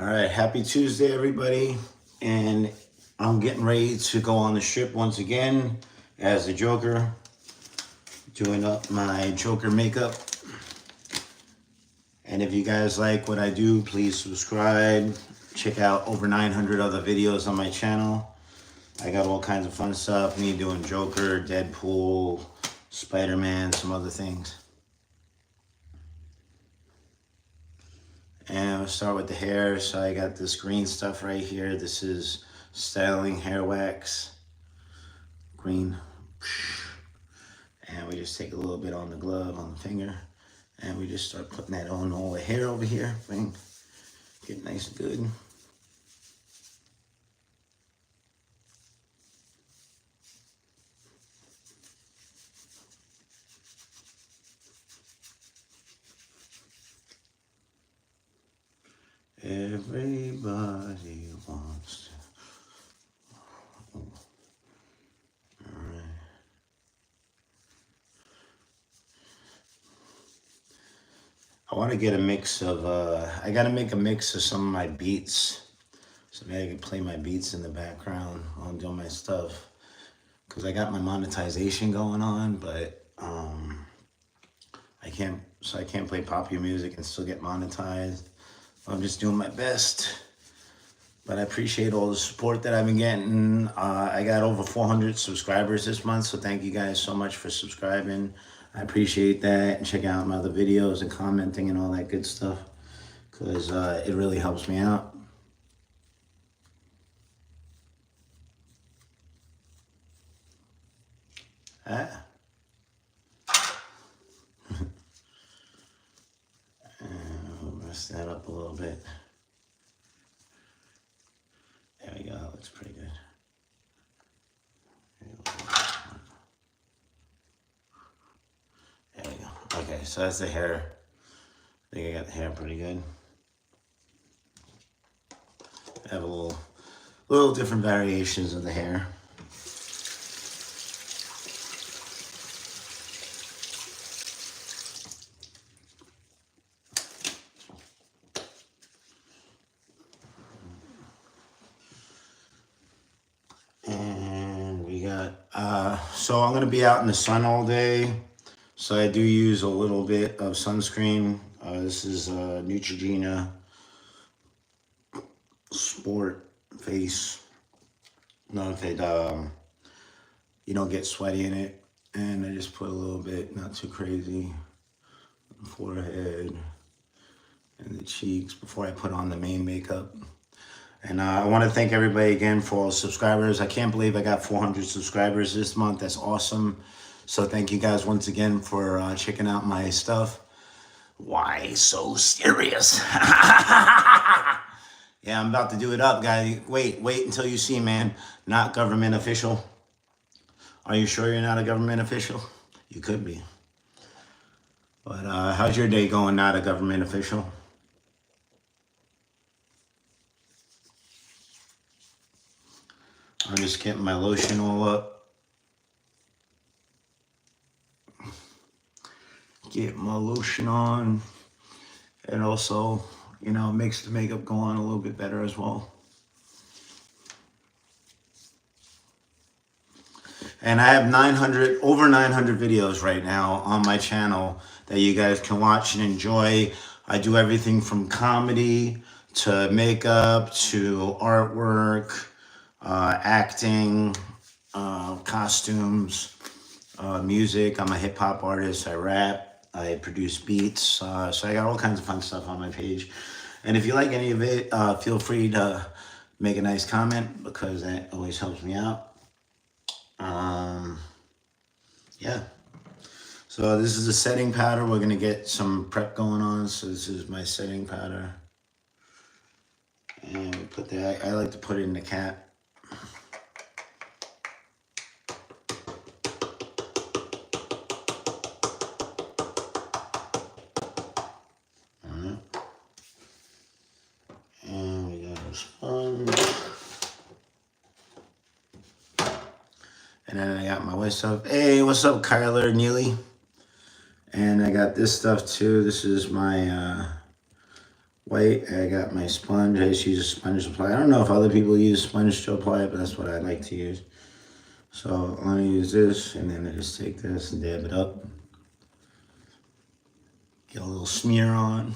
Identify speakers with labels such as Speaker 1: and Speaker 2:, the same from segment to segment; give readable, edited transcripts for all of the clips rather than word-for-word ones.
Speaker 1: All right, happy Tuesday, everybody. And I'm getting ready to go on the strip once again as the Joker, doing up my Joker makeup. And if you guys like what I do, please subscribe. Check out over 900 other videos on my channel. I got all kinds of fun stuff, me doing Joker, Deadpool, Spider-Man, some other things. And we'll start with the hair. So I got this green stuff right here. This is styling hair wax. Green. And we just take a little bit on the glove, on the finger. And we just start putting that on all the hair over here. Bang. Get nice and good. Everybody wants to. Alright. I want to get a mix of, I got to make a mix of some of my beats. So maybe I can play my beats in the background while I'm doing my stuff. Because I got my monetization going on, but I can't play popular music and still get monetized. I'm just doing my best. But I appreciate all the support that I've been getting. I got over 400 subscribers this month, so thank you guys so much for subscribing. I appreciate that. And check out my other videos and commenting and all that good stuff, because it really helps me out. We'll mess that up a little bit. There we go. That looks pretty good. There we go. Okay, so that's the hair. I think I got the hair pretty good. I have a little different variations of the hair. And we got, so I'm going to be out in the sun all day. So I do use a little bit of sunscreen. This is Neutrogena Sport Face. No, if you don't get sweaty in it. And I just put a little bit, not too crazy, on the forehead and the cheeks before I put on the main makeup. And I want to thank everybody again for all the subscribers. I can't believe I got 400 subscribers this month. That's awesome. So thank you guys once again for checking out my stuff. Why so serious? Yeah, I'm about to do it up, guys. Wait until you see, man. Not government official. Are you sure you're not a government official? You could be. But how's your day going, not a government official? I'm just getting my lotion all up. Get my lotion on. And also, you know, makes the makeup go on a little bit better as well. And I have over 900 videos right now on my channel that you guys can watch and enjoy. I do everything from comedy to makeup to artwork, acting, costumes, music. I'm a hip hop artist. I rap. I produce beats. So I got all kinds of fun stuff on my page. And if you like any of it, feel free to make a nice comment, because that always helps me out. Yeah. So this is a setting powder. We're gonna get some prep going on. So this is my setting powder. And we put that, I like to put it in the cap. And we got our sponge. And then I got my white stuff. Hey, what's up, Kyler Neely? And I got this stuff too. This is my white. I got my sponge. I just use a sponge to apply. I don't know if other people use sponge to apply it, but that's what I like to use. So I'm gonna use this, and then I just take this and dab it up. Get a little smear on.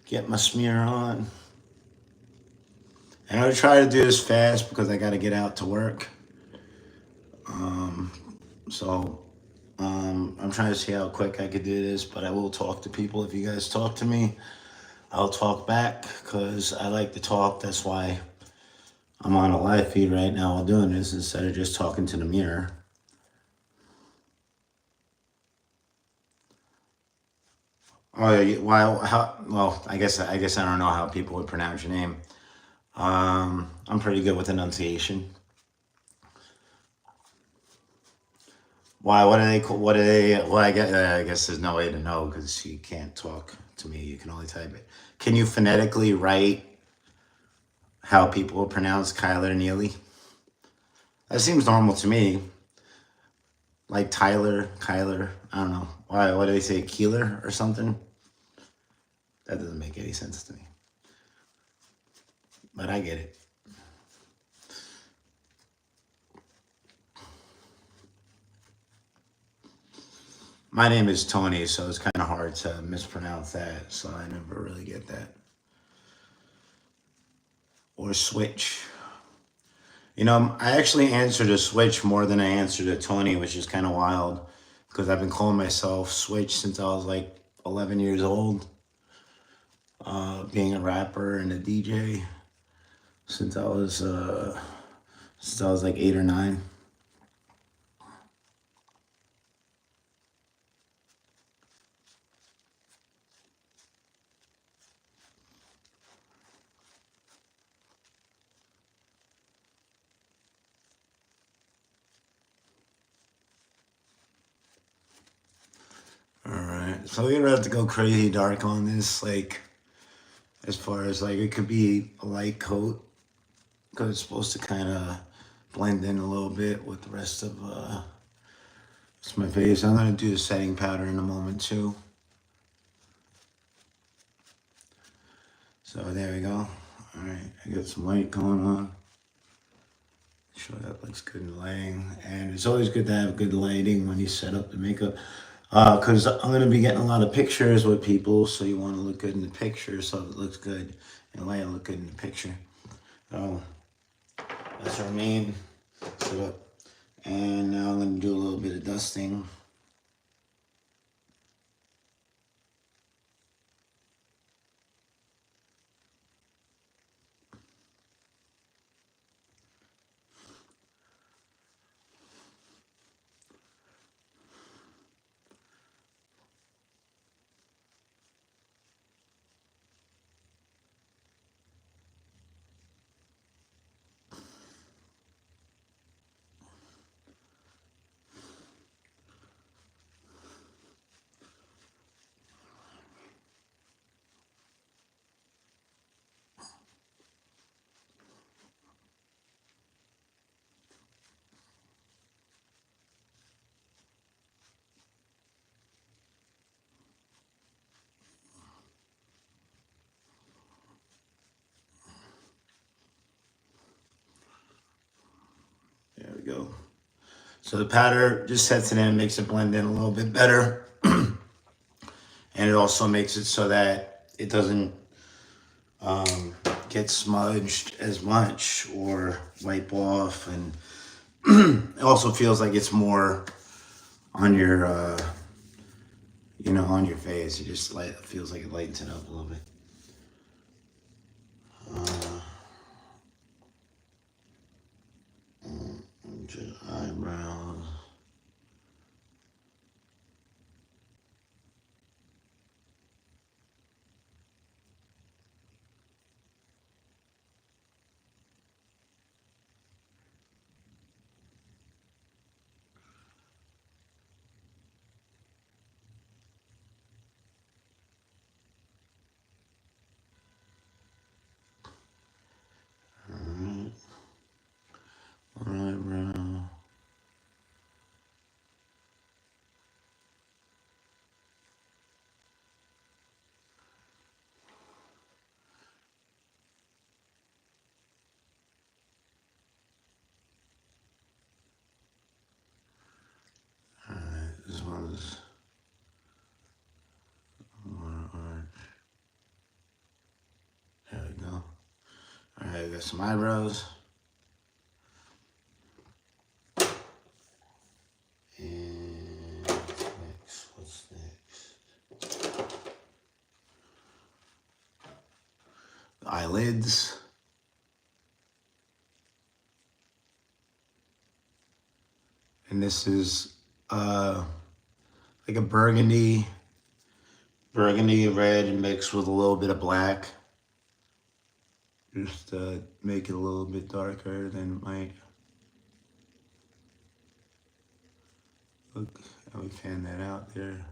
Speaker 1: Get my smear on. And I'm gonna try to do this fast because I gotta get out to work. So I'm trying to see how quick I could do this, but I will talk to people. If you guys talk to me, I'll talk back because I like to talk. That's why I'm on a live feed right now while doing this instead of just talking to the mirror. Oh, yeah, well, I guess I don't know how people would pronounce your name. I'm pretty good with enunciation. Why? What do they call? What do they? Well, I guess there's no way to know because you can't talk to me. You can only type it. Can you phonetically write how people pronounce Kyler Neely? That seems normal to me. Like Tyler, Kyler. I don't know. Why? What do they say? Keeler or something? That doesn't make any sense to me. But I get it. My name is Tony, so it's kind of hard to mispronounce that. So I never really get that. Or switch. I actually answered a Switch more than I answered a Tony, which is kind of wild because I've been calling myself Switch since I was like 11 years old, being a rapper and a DJ since I was like 8 or 9. All right, so we're gonna have to go crazy dark on this, like as far as like it could be a light coat because it's supposed to kind of blend in a little bit with the rest of my face. I'm gonna do the setting powder in a moment too. So there we go. All right, I got some light going on. Sure that looks good in lighting, and it's always good to have good lighting when you set up the makeup. Because I'm gonna be getting a lot of pictures with people, so you want to look good in the picture, so it looks good in light, look good in the picture. So that's our main setup, and now I'm gonna do a little bit of dusting. There we go. So the powder just sets it in, makes it blend in a little bit better, and it also makes it so that it doesn't get smudged as much or wipe off, and it also feels like it's more on your on your face. It just feels like it lightens it up a little bit. Just eyebrows. Alright, eyebrow. got some eyebrows. And next, what's next? The eyelids. And this is like a burgundy red mixed with a little bit of black. Just to make it a little bit darker than it might look. How we fan that out there.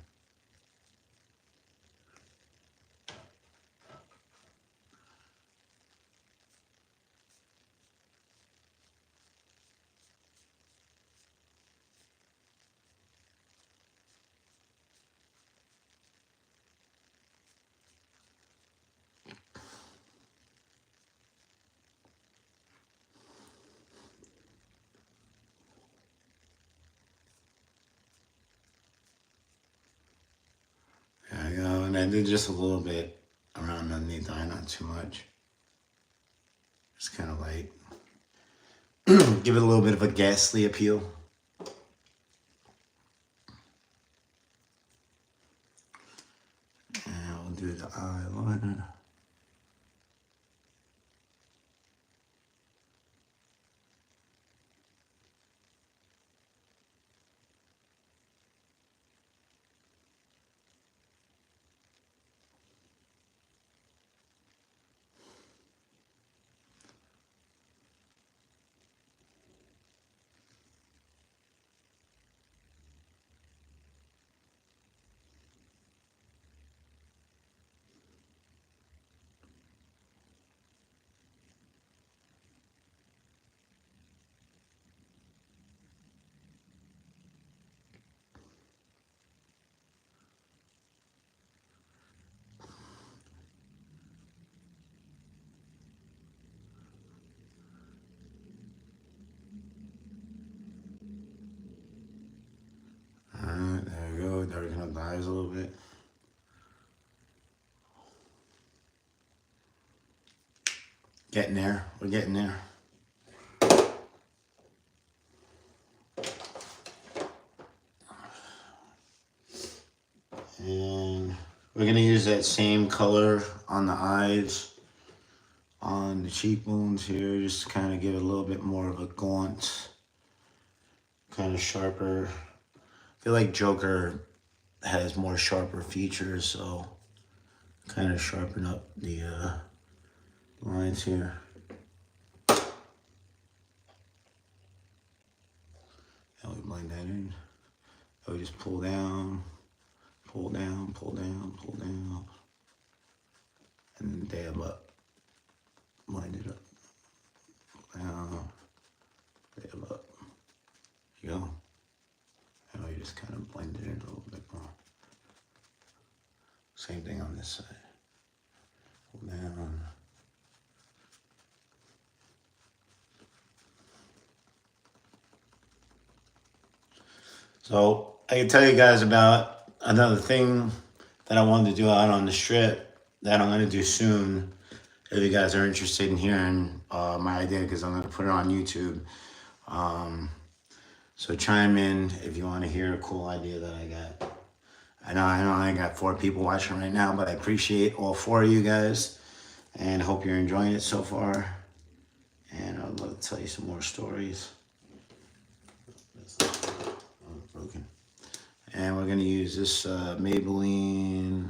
Speaker 1: There we go. And I did just a little bit around underneath the eye, not too much. Just kind of light. Give it a little bit of a ghastly appeal. And we'll do the eyeliner. Alright, there we go. Darken up the eyes a little bit. Getting there. We're getting there. And we're going to use that same color on the eyes, on the cheekbones here, just to kind of give it a little bit more of a gaunt, kind of sharper. I feel like Joker has more sharper features, so kind of sharpen up the lines here. And we blend that in. And we just pull down, pull down, pull down, pull down, and then dab up. Blend it up. Pull down, dab up. There you go. And we just kind of blend it in a little bit more. Same thing on this side. Pull down. So I can tell you guys about another thing that I wanted to do out on the strip that I'm going to do soon. If you guys are interested in hearing my idea, because I'm going to put it on YouTube. So chime in if you want to hear a cool idea that I got. I know I got 4 people watching right now, but I appreciate all 4 of you guys and hope you're enjoying it so far. And I'd love to tell you some more stories. Broken. And we're going to use this Maybelline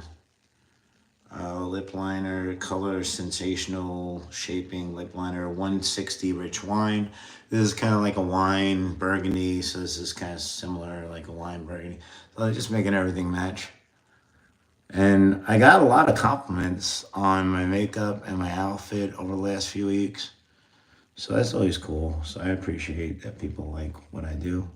Speaker 1: lip liner, color sensational shaping lip liner, 160 rich wine. This is kind of like a wine burgundy, so this is kind of similar, like a wine burgundy. So just making everything match. And I got a lot of compliments on my makeup and my outfit over the last few weeks. So that's always cool. So I appreciate that people like what I do.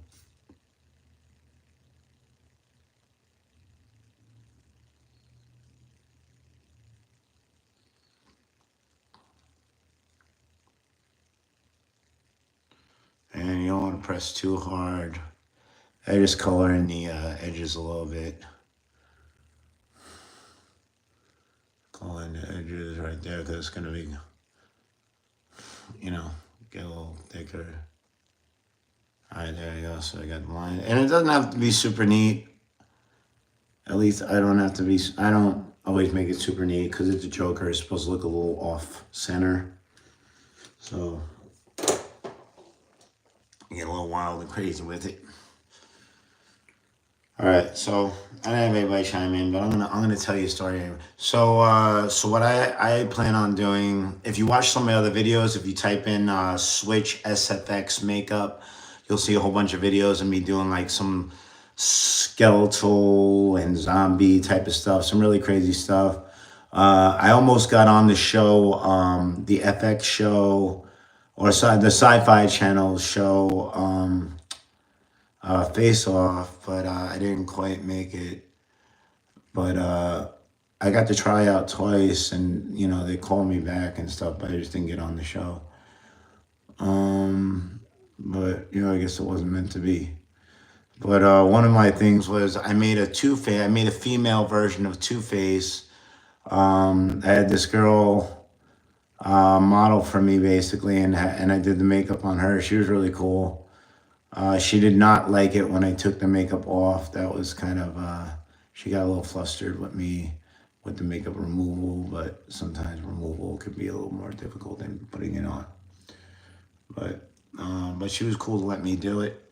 Speaker 1: And you don't want to press too hard. I just color in the edges a little bit. Color in the edges right there because it's going to be you know, get a little thicker. All right, there you go. So I got the line, and it doesn't have to be super neat. At least I don't have to be. I don't always make it super neat because it's a Joker. It's supposed to look a little off center. So you get a little wild and crazy with it. All right, so I didn't have anybody chime in, but I'm gonna tell you a story anyway. So what I plan on doing, if you watch some of my other videos, if you type in Switch SFX makeup, you'll see a whole bunch of videos of me doing like some skeletal and zombie type of stuff, some really crazy stuff. I almost got on the show, the FX show, or the Sci-Fi Channel show. Face Off, but I didn't quite make it. But I got to try out twice, and they called me back and stuff, but I just didn't get on the show. But I guess it wasn't meant to be. But one of my things was I made a Two-Face. I made a female version of Two-Face. I had this girl model for me basically, and I did the makeup on her. She was really cool. She did not like it when I took the makeup off. That was kind of, she got a little flustered with me with the makeup removal, but sometimes removal could be a little more difficult than putting it on. But she was cool to let me do it.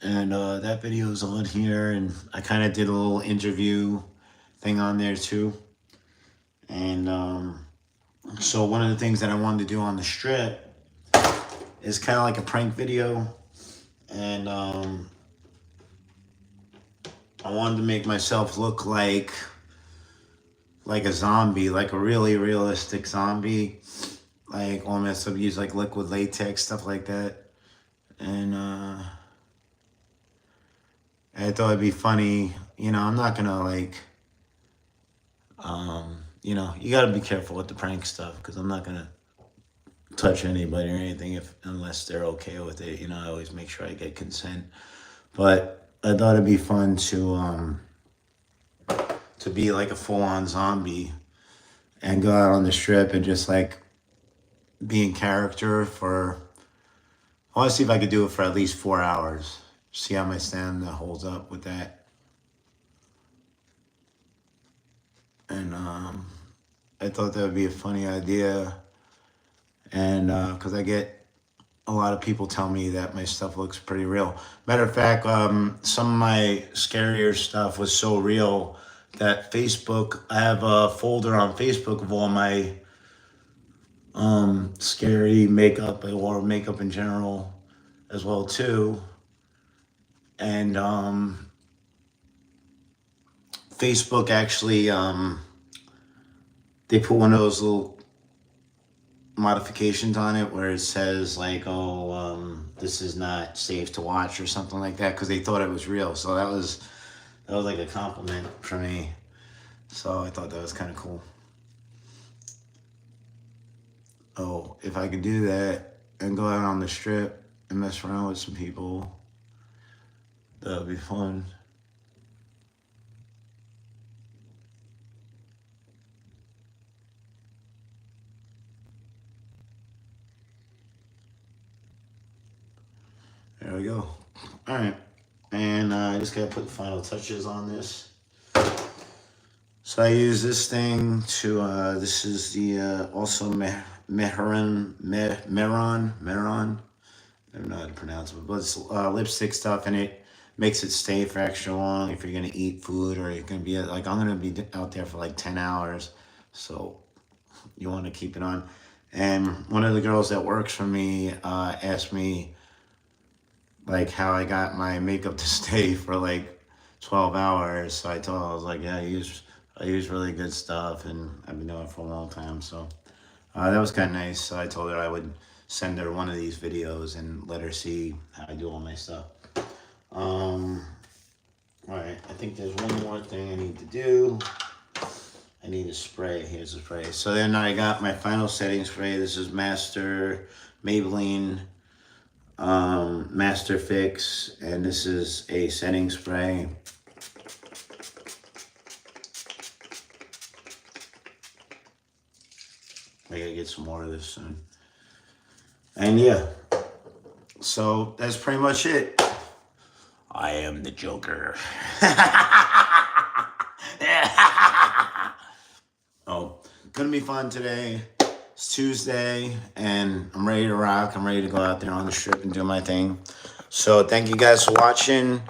Speaker 1: And that video is on here, and I kind of did a little interview thing on there too. And so one of the things that I wanted to do on the strip is kind of like a prank video. And I wanted to make myself look like a zombie, like a really realistic zombie, like almost use like liquid latex, stuff like that. And I thought it'd be funny. I'm not gonna like, you gotta be careful with the prank stuff because I'm not gonna touch anybody or anything unless they're okay with it. I always make sure I get consent. But I thought it'd be fun to be like a full-on zombie and go out on the strip and just like be in character I want to see if I could do it for at least 4 hours. See how my stamina holds up with that. And I thought that would be a funny idea. And because I get a lot of people tell me that my stuff looks pretty real. Matter of fact, some of my scarier stuff was so real that I have a folder on Facebook of all my scary makeup or makeup in general as well too. And Facebook actually, they put one of those little modifications on it where it says like, this is not safe to watch or something like that, because they thought it was real. So that was like a compliment for me. So I thought that was kind of cool. Oh, if I could do that and go out on the strip and mess around with some people, that would be fun. There we go. All right. And I just got to put the final touches on this. So I use this thing to, this is the also Mehron. I don't know how to pronounce it, but it's lipstick stuff, and it makes it stay for extra long if you're going to eat food, or you're going to be like, I'm going to be out there for like 10 hours. So you want to keep it on. And one of the girls that works for me asked me like how I got my makeup to stay for like 12 hours. So I told her, I was like, yeah, I use really good stuff, and I've been doing it for a long time. So that was kind of nice. So I told her I would send her one of these videos and let her see how I do all my stuff. All right, I think there's one more thing I need to do. I need a spray. Here's a spray. So then I got my final setting spray. This is Maybelline Master Fix, and this is a setting spray. I gotta get some more of this soon. And yeah, so that's pretty much it. I am the Joker. Oh, gonna be fun today. It's Tuesday, and I'm ready to rock. I'm ready to go out there on the strip and do my thing. So thank you guys for watching.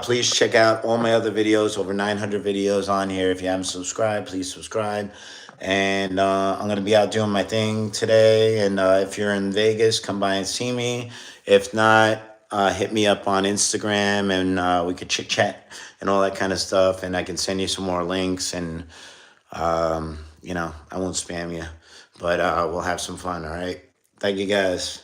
Speaker 1: Please check out all my other videos, over 900 videos on here. If you haven't subscribed, please subscribe. And I'm going to be out doing my thing today. And if you're in Vegas, come by and see me. If not, hit me up on Instagram, and we could chit chat and all that kind of stuff. And I can send you some more links. And, I won't spam you, but we'll have some fun. All right. Thank you guys.